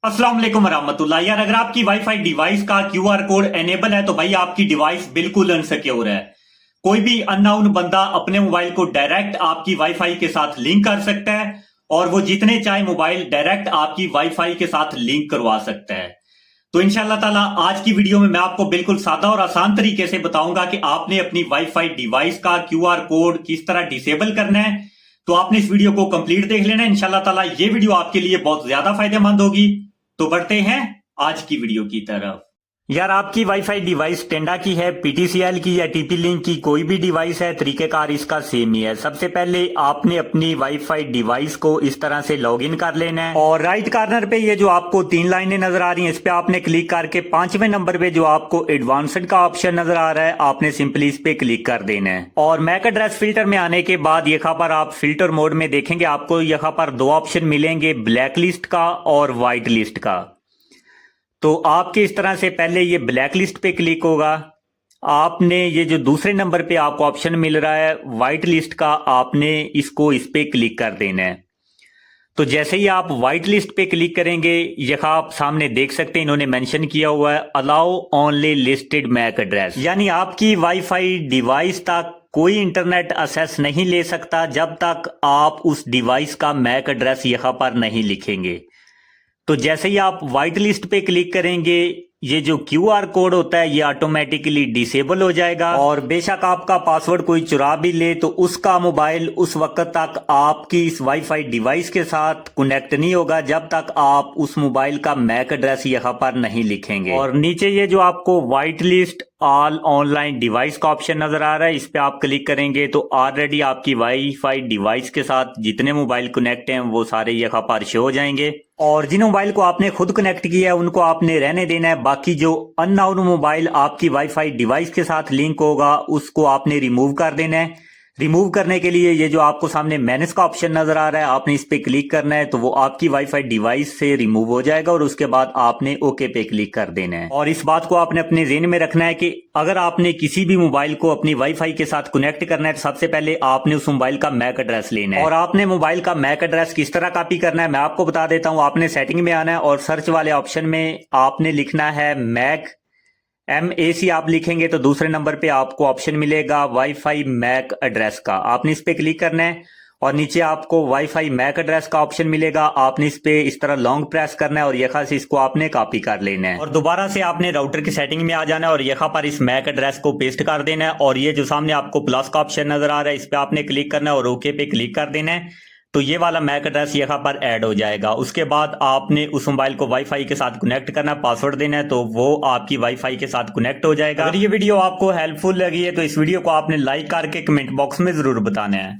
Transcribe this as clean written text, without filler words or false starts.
अस्सलाम वालेकुम वरहमतुल्लाह। यार अगर आपकी वाईफाई डिवाइस का क्यूआर कोड एनेबल है तो भाई आपकी डिवाइस बिल्कुल अनसिक्योर है। कोई भी अननोन बंदा अपने मोबाइल को डायरेक्ट आपकी वाईफाई के साथ लिंक कर सकता है और वो जितने चाहे मोबाइल डायरेक्ट आपकी वाईफाई के साथ लिंक करवा सकता है। तो इंशाल्लाह ताला आज की वीडियो में मैं आपको बिल्कुल सादा और आसान तरीके से बताऊंगा कि आपने अपनी वाईफाई डिवाइस का क्यूआर कोड किस तरह डिसेबल करना है। तो आपने इस वीडियो को कंप्लीट देख लेना है। इंशाल्लाह ताला ये वीडियो आपके लिए बहुत ज्यादा फायदेमंद होगी। तो बढ़ते हैं आज की वीडियो की तरफ। यार आपकी वाईफाई डिवाइस टेंडा की है, पीटीसीएल की या टीपी लिंक की कोई भी डिवाइस है, तरीकेकार इसका सेम ही है। सबसे पहले आपने अपनी वाईफाई डिवाइस को इस तरह से लॉगिन कर लेना है और राइट कॉर्नर पे ये जो आपको 3 लाइनें नजर आ रही हैं इस पे आपने क्लिक करके 5वें नंबर पे जो आपको एडवांस्ड का ऑप्शन नजर आ रहा है आपने सिंपली इस पे क्लिक कर देना है। और मैक एड्रेस फिल्टर में आने के बाद यहाँ पर आप फिल्टर मोड में देखेंगे आपको यहाँ पर 2 ऑप्शन मिलेंगे, ब्लैक लिस्ट का और व्हाइट लिस्ट का। तो आपके इस तरह से पहले ये ब्लैक लिस्ट पे क्लिक होगा। आपने ये जो दूसरे नंबर पे आपको ऑप्शन मिल रहा है व्हाइट लिस्ट का, आपने इसको इस पे क्लिक कर देना है। तो जैसे ही आप व्हाइट लिस्ट पे क्लिक करेंगे यहाँ आप सामने देख सकते हैं इन्होंने मेंशन किया हुआ है allow only listed MAC address, यानी आपकी वाईफाई डिवाइस तक कोई इंटरनेट एक्सेस नहीं ले सकता जब तक आप उस डिवाइस का मैक एड्रेस यहाँ पर नहीं लिखेंगे। तो जैसे ही आप व्हाइट लिस्ट पे क्लिक करेंगे ये जो क्यूआर कोड होता है ये ऑटोमेटिकली डिसेबल हो जाएगा और बेशक आपका पासवर्ड कोई चुरा भी ले तो उसका मोबाइल उस वक्त तक आपकी इस वाईफाई डिवाइस के साथ कनेक्ट नहीं होगा जब तक आप उस मोबाइल का मैक एड्रेस यहाँ पर नहीं लिखेंगे। और नीचे ये जो आपको white list all online device का ऑप्शन नजर आ रहा है इस पे आप क्लिक करेंगे तो ऑलरेडी आपकी वाईफाई डिवाइस के साथ जितने मोबाइल कनेक्ट हैं वो सारे यहाँ पर शो हो जाएंगे और जिन मोबाइल को आपने खुद कनेक्ट किया है उनको आपने रहने देना है। बाकी जो अननोन मोबाइल आपकी वाईफाई डिवाइस के साथ लिंक होगा उसको आपने रिमूव कर देना है। रिमूव करने के लिए ये जो आपको सामने मैनेज का ऑप्शन नजर आ रहा है आपने इस पे क्लिक करना है तो वो आपकी वाईफाई डिवाइस से रिमूव हो जाएगा और उसके बाद आपने ओके पे क्लिक कर देना है। और इस बात को आपने अपने ज़हन में रखना है कि अगर आपने किसी भी मोबाइल को अपनी वाईफाई के साथ कनेक्ट करना है तो सबसे पहले आपने उस मोबाइल का मैक एड्रेस लेना है। और आपने मोबाइल का मैक एड्रेस किस तरह कॉपी करना है मैं आपको बता देता हूँ। आपने सेटिंग में आना है और सर्च वाले ऑप्शन में आपने लिखना है मैक MAC आप लिखेंगे तो दूसरे नंबर पे आपको ऑप्शन मिलेगा वाईफाई मैक एड्रेस का, आपने इस पे क्लिक करना है और नीचे आपको वाईफाई मैक एड्रेस का ऑप्शन मिलेगा। आपने इस पे इस तरह लॉन्ग प्रेस करना है और यहाँ से इसको आपने कॉपी कर लेना है और दोबारा से आपने राउटर की सेटिंग में आ जाना है और यहाँ पर इस मैक एड्रेस को पेस्ट कर देना है और ये जो सामने आपको प्लस का ऑप्शन नजर आ रहा है इस पे आपने क्लिक करना है और ओके पे क्लिक कर देना है तो ये वाला मैक एड्रेस यहाँ पर ऐड हो जाएगा। उसके बाद आपने उस मोबाइल को वाईफाई के साथ कनेक्ट करना है, पासवर्ड देना है तो वो आपकी वाईफाई के साथ कनेक्ट हो जाएगा। अगर ये वीडियो आपको हेल्पफुल लगी है तो इस वीडियो को आपने लाइक करके कमेंट बॉक्स में जरूर बताना है।